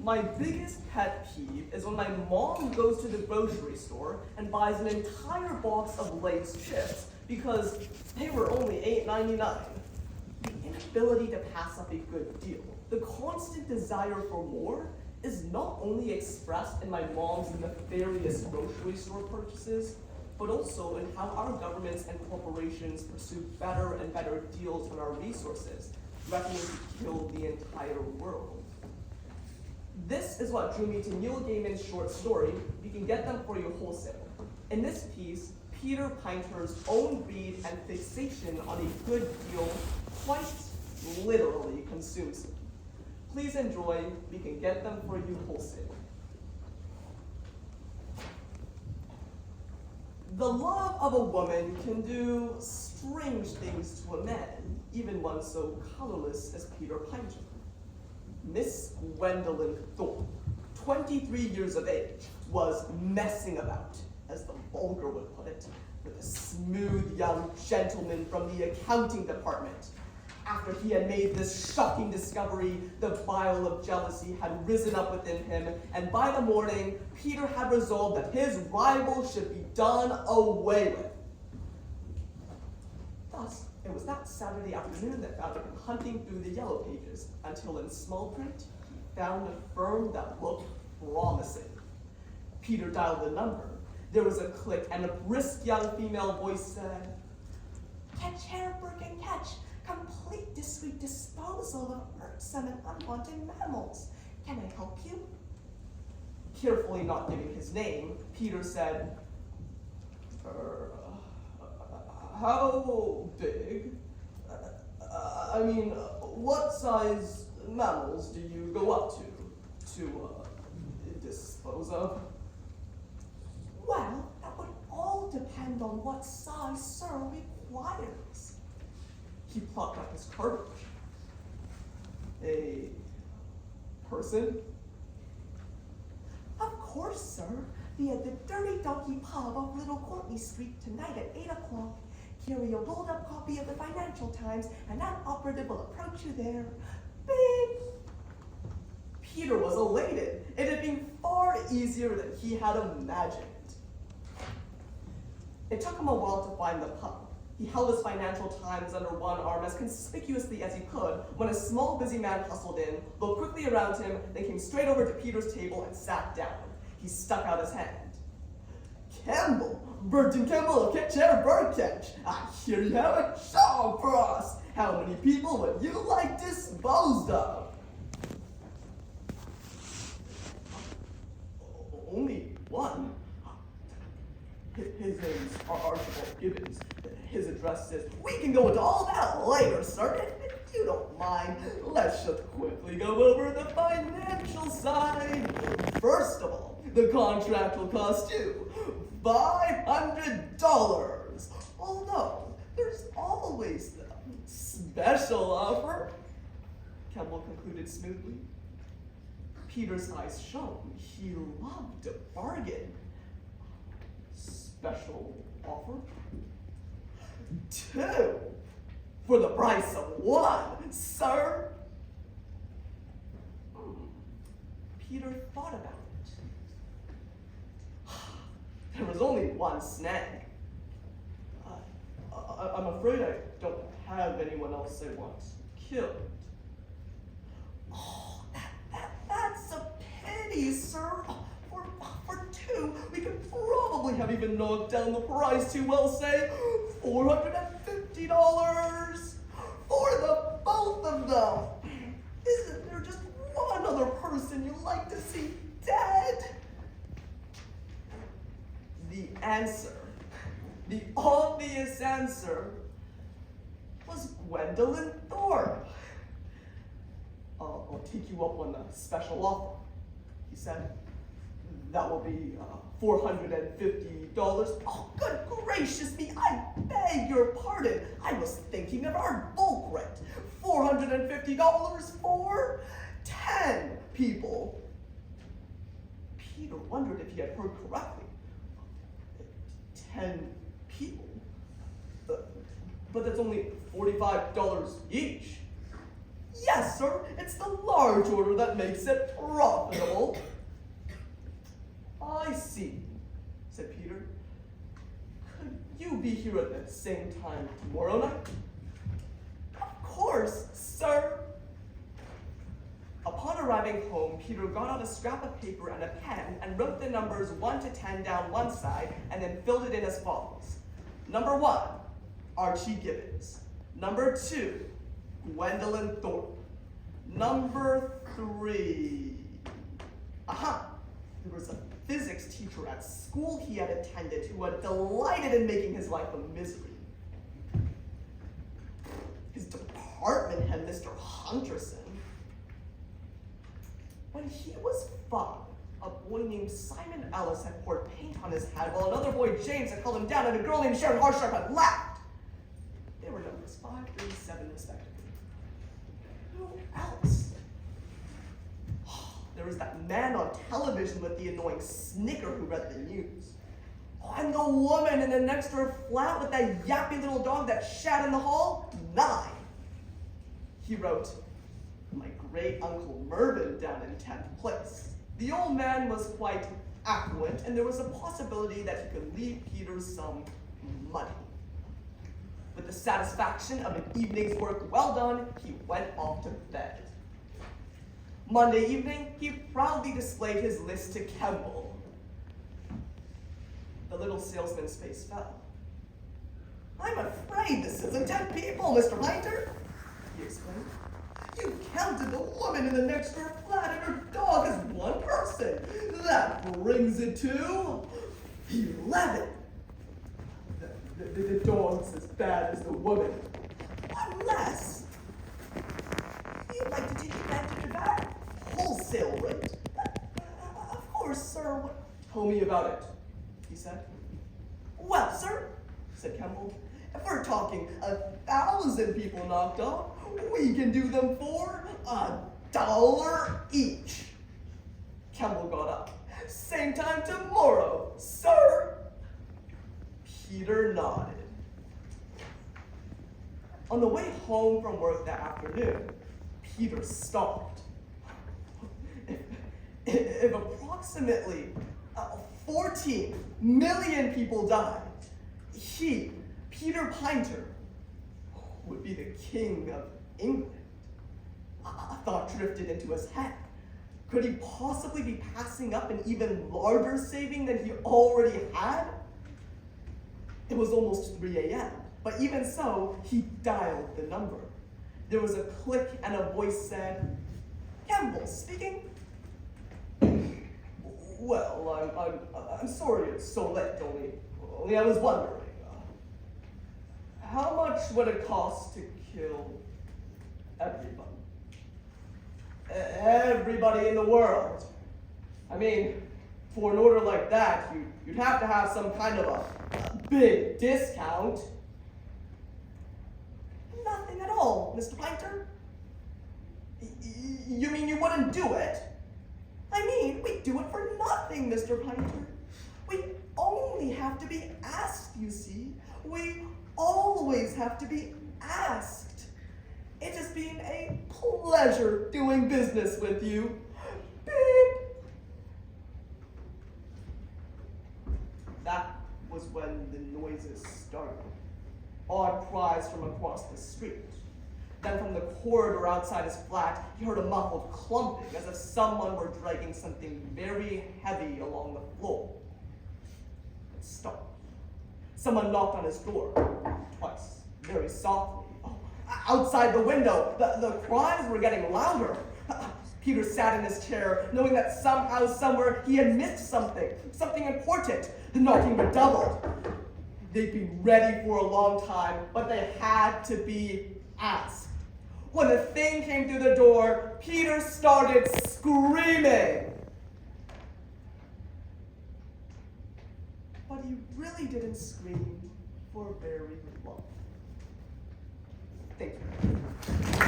My biggest pet peeve is when my mom goes to the grocery store and buys an entire box of Lay's chips because they were only $8.99. The inability to pass up a good deal, the constant desire for more, is not only expressed in my mom's nefarious grocery store purchases, but also in how our governments and corporations pursue better and better deals on our resources, threatening to kill the entire world. This is what drew me to Neil Gaiman's short story, We Can Get Them For You Wholesale. In this piece, Peter Painter's own greed and fixation on a good deal quite literally consumes him. Please enjoy We Can Get Them For You Wholesale. The love of a woman can do strange things to a man, even one so colorless as Peter Painter. Miss Gwendolyn Thorpe, 23 years of age, was messing about, as the vulgar would put it, with a smooth young gentleman from the accounting department. After he had made this shocking discovery, the bile of jealousy had risen up within him, and by the morning, Peter had resolved that his rival should be done away with. Thus, it was that Saturday afternoon that found him hunting through the yellow pages, until in small print, he found a firm that looked promising. Peter dialed the number. There was a click, and a brisk young female voice said, "Catch Herberg and catch. Complete discreet disposal of irksome and unwanted mammals. Can I help you?" Carefully not giving his name, Peter said, how big? What size mammals do you go up to dispose of? Well, that would all depend on what size Sir requires. He plucked up his courage. A person? Of course, sir. Be at the Dirty Donkey Pub of Little Courtney Street tonight at 8 o'clock. Carry a rolled-up copy of the Financial Times, and that operative will approach you there. Beep! Peter was elated. It had been far easier than he had imagined. It took him a while to find the pub. He held his Financial Times under one arm as conspicuously as he could when a small, busy man hustled in, looked quickly around him, then came straight over to Peter's table and sat down. He stuck out his hand. "Campbell, Burton Campbell, catch our bird catch. I hear you have a job for us. How many people would you like disposed of?" "Only one. His name's Archibald Gibbons. His address is..." "We can go into all that later, sir, if you don't mind. Let's just quickly go over the financial side. First of all, the contract will cost you $500. Although, there's always the special offer," Campbell concluded smoothly. Peter's eyes shone. He loved a bargain. "Special offer? 2 for the price of 1, sir." Peter thought about it. There was only one snag. I'm afraid I don't have anyone else I want killed." "Oh, that's a pity, sir. For 2, we could probably have even knocked down the price to, well, say, $450 for the both of them. Isn't there just one other person you'd like to see dead?" The answer, the obvious answer, was Gwendolyn Thorpe. I'll take you up on the special offer," he said. "That will be $450. "Oh, good gracious me, I beg your pardon. I was thinking of our bulk rent. $450 for 10 people. Peter wondered if he had heard correctly. 10 people? But that's only $45 each. Yes, sir, it's the large order that makes it profitable. I see, said Peter. Could you be here at the same time tomorrow night? Of course, sir. Upon arriving home, Peter got out a scrap of paper and a pen and wrote the numbers 1 to 10 down one side and then filled it in as follows. Number 1, Archie Gibbons. Number 2, Gwendolyn Thorpe. Number 3, there was a physics teacher at school he had attended who had delighted in making his life a misery. His department head, Mr. Hunterson. When he was 5, a boy named Simon Ellis had poured paint on his head, while another boy, James, had held him down, and a girl named Sharon Harsharp had laughed. They were numbers 5, 3, 7, respectively. Who else? There was that man on television with the annoying snicker who read the news. And the woman in the next door flat with that yappy little dog that shat in the hall, 9. He wrote, my great uncle Mervyn down in 10th place. The old man was quite affluent, and there was a possibility that he could leave Peter some money. With the satisfaction of an evening's work well done, he went off to bed. Monday evening, he proudly displayed his list to Kemble. The little salesman's face fell. I'm afraid this isn't 10 people, Mr. Hunter, he exclaimed. You counted the woman in the next door flat and her dog as one person. That brings it to 11. The dog's as bad as the woman. Unless you'd like to take advantage of that wholesale rate. Of course, sir. Tell me about it, he said. Well, sir, said Kemble, if we're talking 1,000 people knocked off, we can do them for $1 each. Kemble got up. Same time tomorrow, sir. Peter nodded. On the way home from work that afternoon, Peter stopped. If approximately 14 million people died, he, Peter Pinter, would be the king of England. A thought drifted into his head. Could he possibly be passing up an even larger saving than he already had? It was almost 3 a.m., but even so, he dialed the number. There was a click and a voice said, Kemble speaking. Well, I'm sorry it's so late, only I was wondering. How much would it cost to kill everybody? Everybody in the world. I mean, for an order like that, you'd have to have some kind of a big discount. Nothing at all, Mr. Pinter. You mean you wouldn't do it? I mean, we do it for nothing, Mr. Pinter. We only have to be asked, you see. We always have to be asked. It has been a pleasure doing business with you. Beep. That was when the noises started. Odd cries from across the street. Then from the corridor outside his flat, he heard a muffled clumping, as if someone were dragging something very heavy along the floor. It stopped. Someone knocked on his door, twice, very softly. Oh, outside the window, the cries were getting louder. Peter sat in his chair, knowing that somehow, somewhere, he had missed something important. The knocking redoubled. They'd been ready for a long time, but they had to be asked. When the thing came through the door, Peter started screaming. But he really didn't scream for very long. Thank you.